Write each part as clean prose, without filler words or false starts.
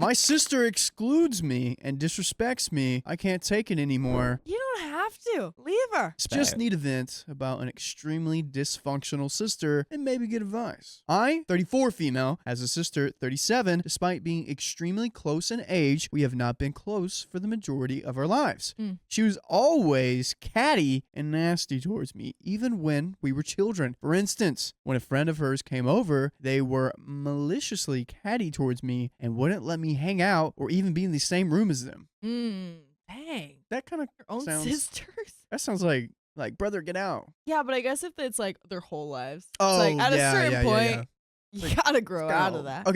My sister excludes me and disrespects me. I can't take it anymore. You don't have to. Leave her. Just need a vent about an extremely dysfunctional sister and maybe get advice. I, 34 female, has a sister, 37. Despite being extremely close in age, we have not been close for the majority of our lives. She was always catty and nasty towards me, even when we were children. For instance, when a friend of hers came over, they were maliciously catty towards me and wouldn't let me hang out or even be in the same room as them. Dang. That kind of Your own sounds, sisters? That sounds like brother, get out. Yeah, but I guess if it's like their whole lives. Oh, it's like at yeah, a certain yeah, point, yeah. you gotta grow out of that.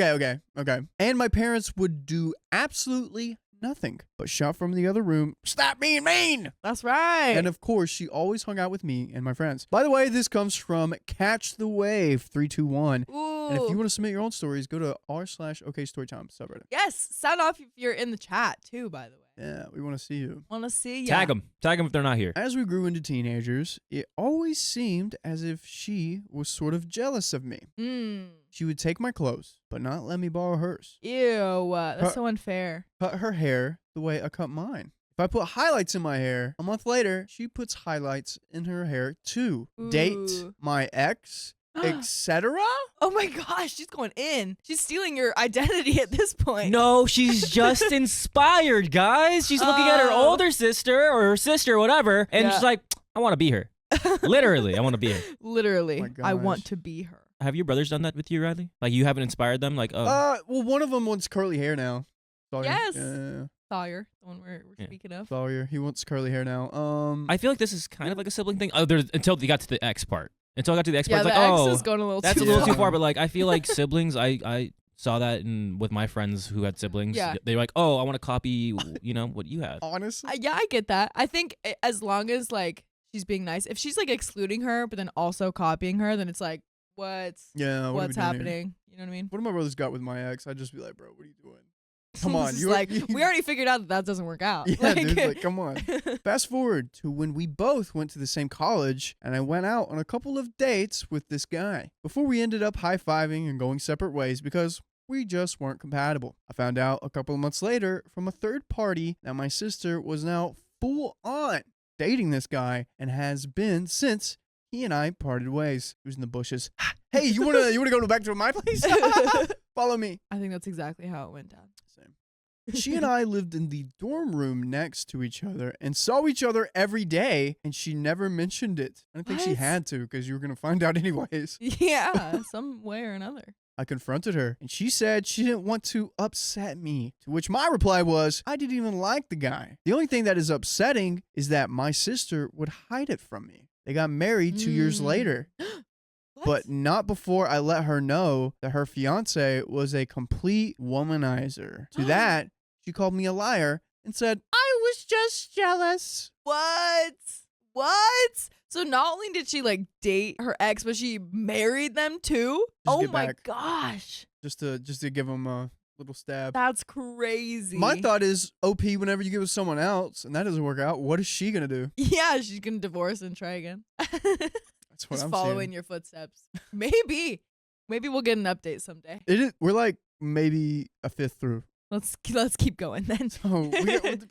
Okay. And my parents would do absolutely nothing but shout from the other room, "Stop being mean!" That's right. And of course, she always hung out with me and my friends. By the way, this comes from Catch the Wave 321. Ooh. And if you want to submit your own stories, go to r/okstorytime subreddit. Yes, sound off if you're in the chat too, by the way. Yeah, we want to see you. Want to see you. Tag them if they're not here. As we grew into teenagers, it always seemed as if she was sort of jealous of me. She would take my clothes, but not let me borrow hers. Ew, that's so unfair. Cut her hair the way I cut mine. If I put highlights in my hair, a month later, she puts highlights in her hair too. Ooh. Date my ex, etc. Oh my gosh, she's going in. She's stealing your identity at this point. No, she's just inspired, guys. She's looking at her older sister or her sister or whatever, and she's like, I want to be her. Literally, I want to be her. Literally, Oh I want to be her. Have your brothers done that with you, Riley? Like, you haven't inspired them? Like, oh. Well, one of them wants curly hair now. Sawyer. Yes. Yeah. Sawyer, the one we're speaking of. Sawyer, he wants curly hair now. I feel like this is kind of like a sibling thing. Until you got to the X part. Until I got to the X part, Yeah, it's the like, X oh, is going a little that's too a little far. too far. But like, I feel like siblings, I saw that with my friends who had siblings. Yeah. They're like, oh, I want to copy, what you have. Honestly? Yeah, I get that. I think as long as like she's being nice, if she's like excluding her but then also copying her, then it's like, what's what's happening? You know what I mean? What have my brothers got with my ex? I'd just be like, bro, what are you doing? Come on. It's like, we already figured out that doesn't work out. Yeah, like, dude, like, come on. Fast forward to when we both went to the same college, and I went out on a couple of dates with this guy before we ended up high-fiving and going separate ways because we just weren't compatible. I found out a couple of months later from a third party that my sister was now full on dating this guy and has been since he and I parted ways. He was in the bushes. Hey, you wanna go back to my place? Follow me. I think that's exactly how it went down. Same. She and I lived in the dorm room next to each other and saw each other every day, and she never mentioned it. I don't think she What? had to because you were going to find out anyways. Yeah, some way or another. I confronted her, and she said she didn't want to upset me, to which my reply was, I didn't even like the guy. The only thing that is upsetting is that my sister would hide it from me. They got married 2 years later. But not before I let her know that her fiance was a complete womanizer. To that, she called me a liar and said, I was just jealous. What? So not only did she like date her ex, but she married them too? Just Oh get my back. gosh. Just to give him a little stab. That's crazy. My thought is, OP, whenever you get with someone else and that doesn't work out, what is she going to do? Yeah, she's gonna divorce and try again. That's what Just I'm following seeing. your footsteps. Maybe we'll get an update someday. We're like maybe a fifth through. Let's keep going then. So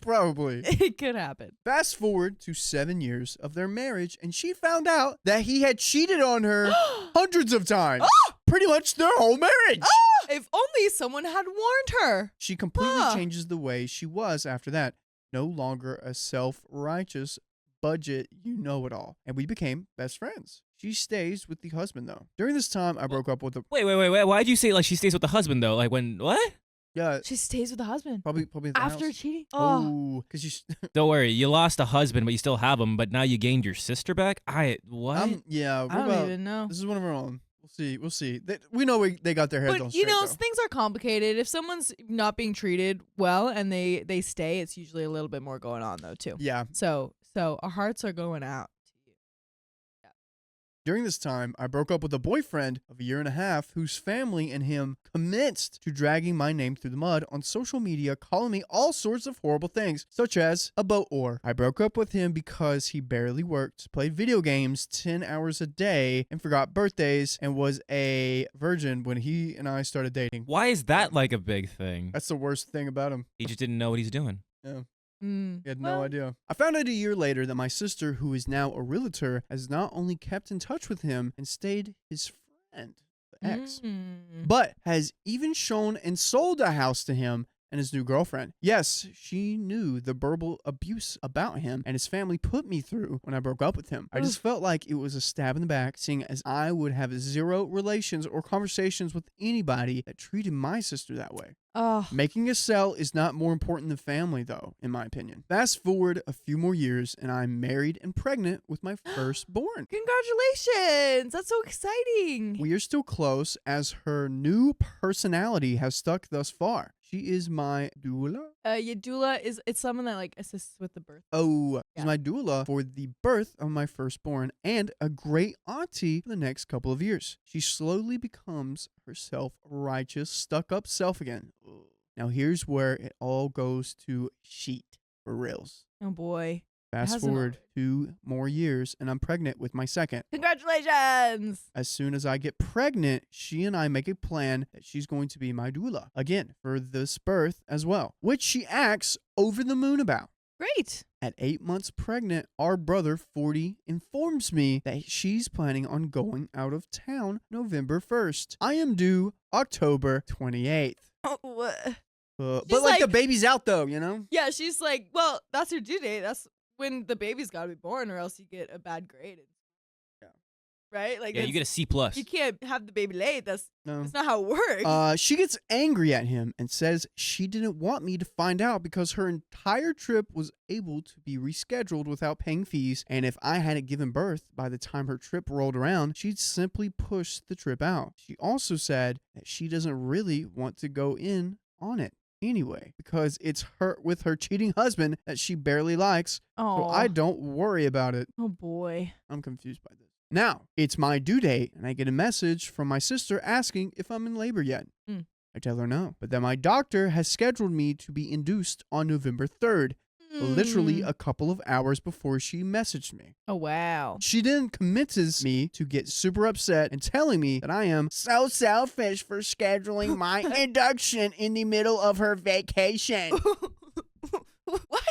probably. It could happen. Fast forward to 7 years of their marriage, and she found out that he had cheated on her hundreds of times. Pretty much their whole marriage. If only someone had warned her. She completely changes the way she was after that. No longer a self-righteous budget you-know-it-all. And we became best friends. She stays with the husband, though. During this time, I broke up with the... Wait. Why'd you say like she stays with the husband though? Like when what? Yeah, She stays with the husband probably at the after house. cheating. Oh, because you... Don't worry, you lost a husband, but you still have him. But now you gained your sister back. What? yeah, I don't even know. This is one of our own. We'll see. We know they got their heads on But straight, you know, though. things are complicated. If someone's not being treated well and they stay, it's usually a little bit more going on though too. Yeah. So our hearts are going out to you. During this time, I broke up with a boyfriend of a year and a half whose family and him commenced to dragging my name through the mud on social media, calling me all sorts of horrible things, such as a boat whore. I broke up with him because he barely worked, played video games 10 hours a day, and forgot birthdays, and was a virgin when he and I started dating. Why is that like a big thing? That's the worst thing about him. He just didn't know what he's doing. Yeah. Mm. He had no idea. I found out a year later that my sister, who is now a realtor, has not only kept in touch with him and stayed his friend, the ex, but has even shown and sold a house to him and his new girlfriend. Yes, she knew the verbal abuse about him and his family put me through when I broke up with him. I just felt like it was a stab in the back, seeing as I would have zero relations or conversations with anybody that treated my sister that way. Oh. Making a sell is not more important than family, though, in my opinion. Fast forward a few more years, and I'm married and pregnant with my firstborn. Congratulations! That's so exciting. We are still close, as her new personality has stuck thus far. She is my doula. Your doula it's someone that like assists with the birth. Oh, Yeah. she's my doula for the birth of my firstborn and a great auntie for the next couple of years. She slowly becomes her self-righteous, stuck-up self again. Now here's where it all goes to shit for reals. Oh boy. Fast hasn't forward 2 more years, and I'm pregnant with my second. Congratulations! As soon as I get pregnant, she and I make a plan that she's going to be my doula again for this birth as well, which she acts over the moon about. Great. At 8 months pregnant, our brother, 40, informs me that she's planning on going out of town November 1st. I am due October 28th. Oh, what? But like the baby's out though, you know? Yeah, she's like, well, that's her due date. That's when the baby's got to be born, or else you get a bad grade. Yeah. Right? Like Yeah, you get a C plus. You can't have the baby late. That's No. not how it works. She gets angry at him and says she didn't want me to find out because her entire trip was able to be rescheduled without paying fees, and if I hadn't given birth by the time her trip rolled around, she'd simply push the trip out. She also said that she doesn't really want to go in on it anyway because it's her with her cheating husband that she barely likes, so I don't worry about it. Oh boy. I'm confused by this. Now, it's my due date, and I get a message from my sister asking if I'm in labor yet. I tell her no, but that my doctor has scheduled me to be induced on November 3rd, literally a couple of hours before she messaged me. Oh, wow. She then convinces me to get super upset and telling me that I am so selfish for scheduling my induction in the middle of her vacation. What?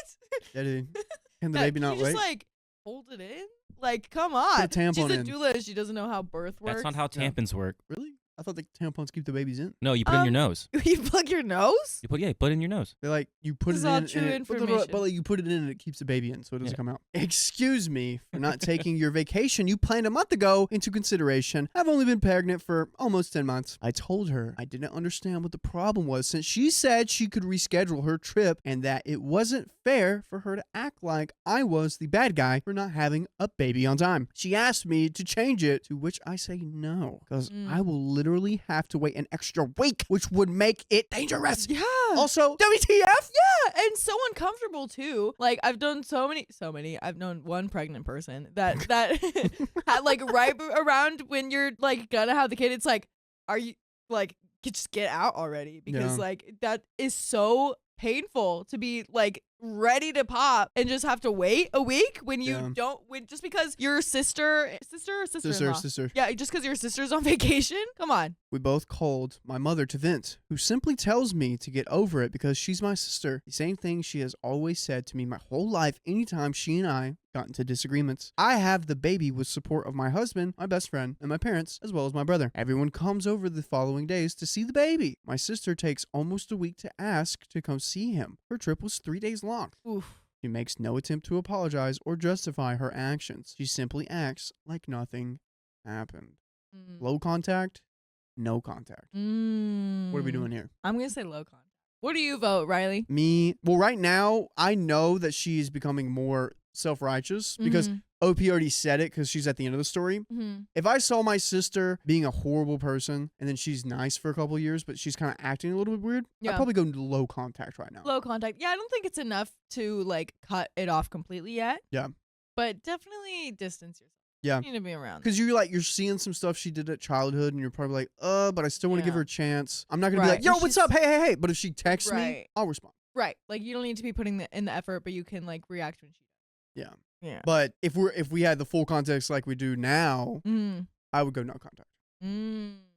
Yeah, dude. Can the baby not you wait? just like hold it in? Like, come on. Put a tampon She's a in. doula and she doesn't know how birth works. That's not how Yeah. tampons work. Really? I thought the tampons keep the babies in. No, you put it in your nose. You plug your nose? You put it in your nose. They're like, you put This it is all in, true and information. but like, you put it in and it keeps the baby in, so it doesn't Yeah. come out. Excuse me for not taking your vacation you planned a month ago into consideration. I've only been pregnant for almost 10 months. I told her I didn't understand what the problem was since she said she could reschedule her trip and that it wasn't fair for her to act like I was the bad guy for not having a baby on time. She asked me to change it, to which I say no, because I will literally have to wait an extra week, which would make it dangerous. Yeah. Also, WTF? Yeah, and so uncomfortable too. Like I've done so many. I've known one pregnant person that had like right around when you're like gonna have the kid. It's like, are you like just get out already? Because Yeah. like that is so painful to be like ready to pop and just have to wait a week when you Yeah. don't just because your sister-in-law. Sister. Yeah, just because your sister's on vacation. Come on. We both called my mother to vent, who simply tells me to get over it because she's my sister. The same thing she has always said to me my whole life anytime she and I got into disagreements. I have the baby with support of my husband, my best friend, and my parents, as well as my brother. Everyone comes over the following days to see the baby. My sister takes almost a week to ask to come see him. Her trip was 3 days long. Oof. She makes no attempt to apologize or justify her actions. She simply acts like nothing happened. Low contact, no contact. What are we doing here? I'm gonna say low contact. What do you vote, Riley? Well, right now, I know that she's becoming more self-righteous because OP already said it because she's at the end of the story. If I saw my sister being a horrible person and then she's nice for a couple of years, but she's kind of acting a little bit weird, Yeah. I'd probably go low contact right now. Low contact. Yeah, I don't think it's enough to like cut it off completely yet. Yeah. But definitely distance yourself. Yeah. You need to be around. Because you're seeing some stuff she did at childhood, and you're probably like, but I still want to give her a chance. I'm not gonna be Right. like, yo, And what's she's- up? Hey. But if she texts me, Right. I'll respond. Right. Like you don't need to be putting in the effort, but you can like react when she Yeah. Yeah. But if we had the full context like we do now, I would go no contact.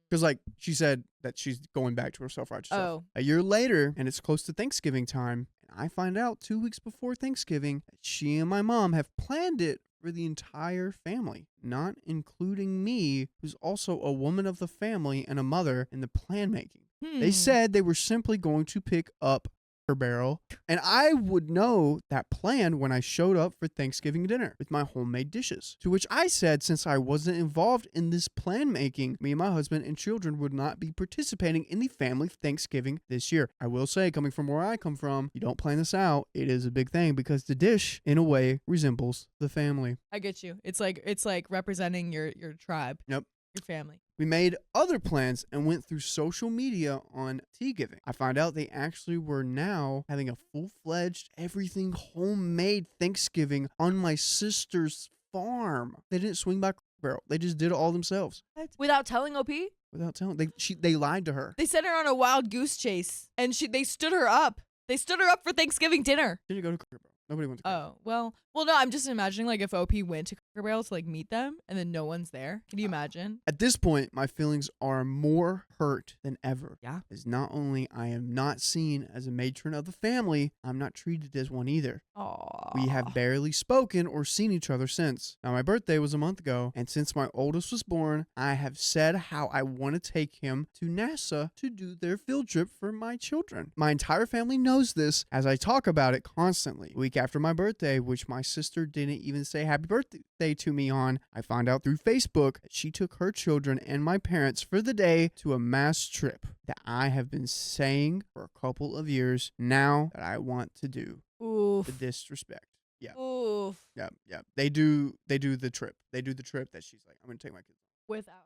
Because like she said that she's going back to her self-righteous self. Oh. A year later, and it's close to Thanksgiving time, and I find out 2 weeks before Thanksgiving that she and my mom have planned it for the entire family, not including me, who's also a woman of the family and a mother in the plan making. They said they were simply going to pick up her barrel, and I would know that plan when I showed up for Thanksgiving dinner with my homemade dishes. To which I said, since I wasn't involved in this plan making, me and my husband and children would not be participating in the family Thanksgiving this year. I will say, coming from where I come from, you don't plan this out. It is a big thing because the dish, in a way, resembles the family. I get you. It's like representing your tribe. Yep. Your family. We made other plans and went through social media on tea giving. I found out they actually were now having a full-fledged, everything homemade Thanksgiving on my sister's farm. They didn't swing by barrel. They just did it all themselves. What? Without telling OP? Without telling. They lied to her. They sent her on a wild goose chase, and they stood her up. They stood her up for Thanksgiving dinner. Didn't go to Cracker Barrel. Nobody went to Cracker Barrel. Oh, well, no, I'm just imagining like if OP went to Cracker Barrel to like meet them and then no one's there. Can you imagine? At this point, my feelings are more hurt than ever. Yeah. As not only I am not seen as a matron of the family, I'm not treated as one either. Aww. We have barely spoken or seen each other since. Now, my birthday was a month ago, and since my oldest was born, I have said how I want to take him to NASA to do their field trip for my children. My entire family knows this as I talk about it constantly. A week after my birthday, which my sister didn't even say happy birthday to me on, I found out through Facebook that she took her children and my parents for the day to a mass trip that I have been saying for a couple of years now that I want to do. Oof. The disrespect. Yeah. Oof. Yeah. They do the trip. They do the trip that she's like, I'm going to take my kids. Without her.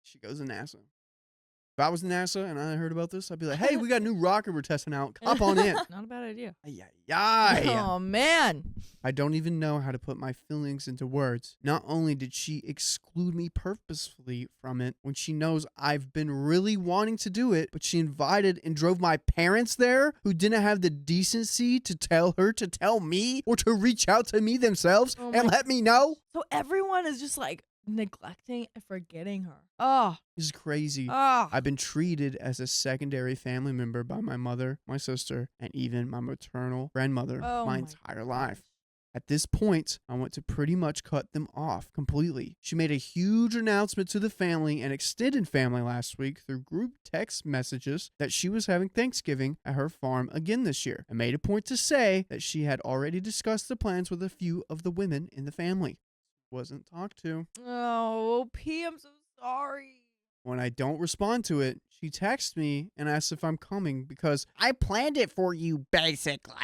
She goes to NASA. If I was in NASA and I heard about this, I'd be like, hey, we got a new rocket we're testing out. Hop on in. Not a bad idea. Yeah. Oh, man. I don't even know how to put my feelings into words. Not only did she exclude me purposefully from it when she knows I've been really wanting to do it, but she invited and drove my parents there who didn't have the decency to tell her to tell me or to reach out to me themselves and let me know. So everyone is just like neglecting and forgetting her. Oh. This is crazy. Oh. I've been treated as a secondary family member by my mother, my sister, and even my maternal grandmother my entire life. At this point, I want to pretty much cut them off completely. She made a huge announcement to the family and extended family last week through group text messages that she was having Thanksgiving at her farm again this year, and made a point to say that she had already discussed the plans with a few of the women in the family. Wasn't talked to. Oh, P, I'm so sorry. When I don't respond to it, she texts me and asks if I'm coming because I planned it for you, basically.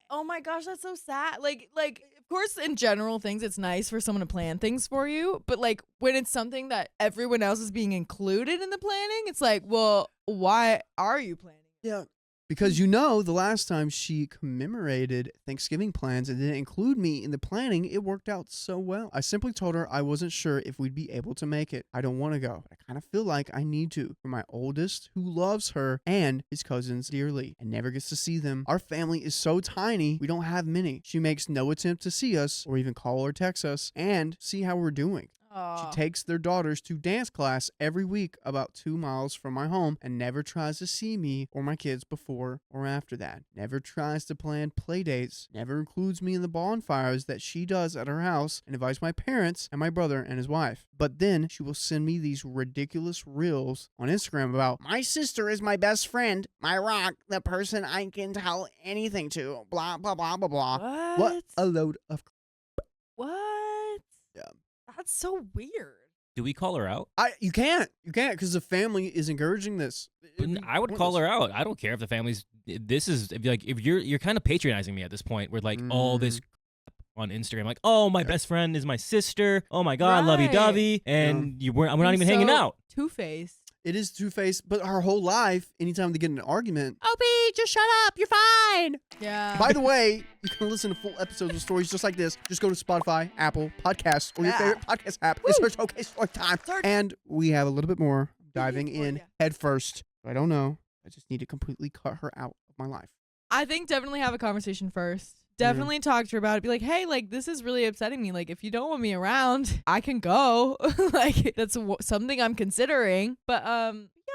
Oh my gosh, that's so sad. Like, of course, in general things, it's nice for someone to plan things for you. But like when it's something that everyone else is being included in the planning, it's like, well, why are you planning? Yeah. Because the last time she commemorated Thanksgiving plans and didn't include me in the planning, it worked out so well. I simply told her I wasn't sure if we'd be able to make it. I don't want to go. I kind of feel like I need to for my oldest, who loves her and his cousins dearly and never gets to see them. Our family is so tiny, we don't have many. She makes no attempt to see us or even call or text us and see how we're doing. She takes their daughters to dance class every week about 2 miles from my home and never tries to see me or my kids before or after that. Never tries to plan play dates. Never includes me in the bonfires that she does at her house and invites my parents and my brother and his wife. But then she will send me these ridiculous reels on Instagram about my sister is my best friend, my rock, the person I can tell anything to, blah, blah, blah, blah, blah. What a load of What? Yeah. That's so weird. Do we call her out? You can't because the family is encouraging this. I would call her out. I don't care if the family's. This is if you're kind of patronizing me at this point. We're like all this on Instagram, like, oh, my best friend is my sister. Oh my God, lovey dovey, and we're not even hanging out. Two-faced. It is two-faced, but her whole life, anytime they get in an argument, "Oh, just shut up. You're fine." Yeah. By the way, you can listen to full episodes of stories just like this. Just go to Spotify, Apple Podcasts, or your favorite podcast app and search OKstorytime. And we have a little bit more diving in head first. I don't know. I just need to completely cut her out of my life. I think definitely have a conversation first. Definitely talk to her about it. Be like, hey, like, this is really upsetting me. Like, if you don't want me around, I can go. Like, that's something I'm considering. But,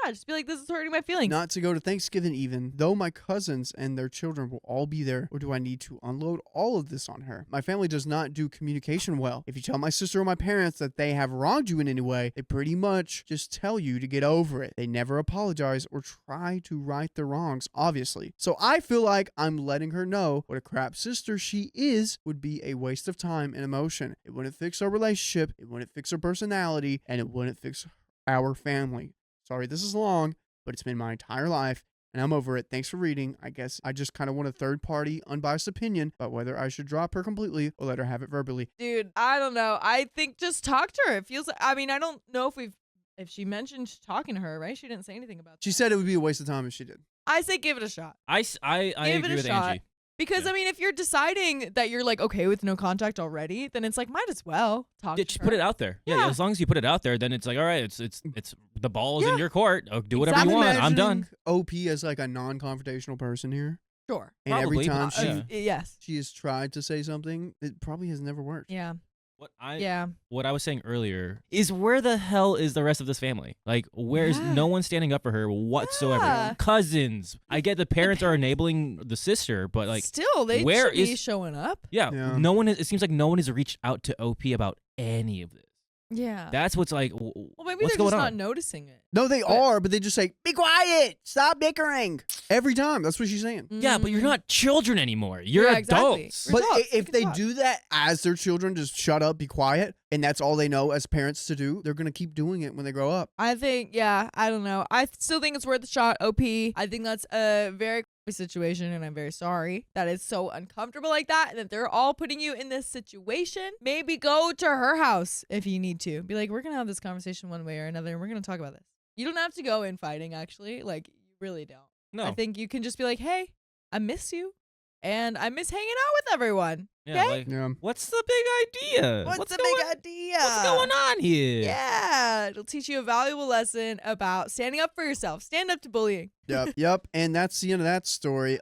yeah, just be like, this is hurting my feelings. Not to go to Thanksgiving even, though my cousins and their children will all be there, or do I need to unload all of this on her? My family does not do communication well. If you tell my sister or my parents that they have wronged you in any way, they pretty much just tell you to get over it. They never apologize or try to right their wrongs, obviously. So I feel like I'm letting her know what a crap sister she is would be a waste of time and emotion. It wouldn't fix our relationship, it wouldn't fix her personality, and it wouldn't fix our family. Sorry, this is long, but it's been my entire life, and I'm over it. Thanks for reading. I guess I just kind of want a third-party, unbiased opinion about whether I should drop her completely or let her have it verbally. Dude, I don't know. I think just talk to her. It feels like, I mean, I don't know if she mentioned talking to her, right? She didn't say anything about that. She said it would be a waste of time if she did. I say give it a shot. I Give agree it a with shot. Angie. Because, Yeah. I mean, if you're deciding that you're like okay with no contact already, then it's like, might as well talk Yeah, to just her. put it out there. Yeah, Yeah. as long as you put it out there, then it's like, all right, it's the ball's in your court. Oh, do whatever Exactly. you want. I'm done. OP as like a non-confrontational person here. Sure. And every Probably, time but, Yes. she has tried to say something, it probably has never worked. Yeah. What I was saying earlier is, where the hell is the rest of this family? Like, where's no one standing up for her whatsoever? Yeah. Cousins. I get the parents are enabling the sister, but like, still, they where should be is- showing up. yeah, Yeah. no one is. It seems like no one has reached out to OP about any of this. Yeah. That's what's like. Well, maybe what's they're going just on? not noticing it. No, they are, but they just say, "Be quiet! Stop bickering!" Every time. That's what she's saying. Yeah, but you're Mhm. not children anymore. You're Yeah, exactly. adults. We're But adults. if We they can talk. do that as their children, just shut up, be quiet, and that's all they know as parents to do, they're going to keep doing it when they grow up. I think, yeah, I don't know. I still think it's worth a shot, OP. I think that's a very crappy situation, and I'm very sorry that it's so uncomfortable like that, and that they're all putting you in this situation. Maybe go to her house if you need to. Be like, we're going to have this conversation one way or another, and we're going to talk about this. You don't have to go in fighting, actually. Like, you really don't. No. I think you can just be like, hey, I miss you, and I miss hanging out with everyone. Yeah, Okay? like, Yeah. what's the big idea? What's the going, big idea? What's going on here? Yeah, it'll teach you a valuable lesson about standing up for yourself. Stand up to bullying. Yep. And that's the end of that story.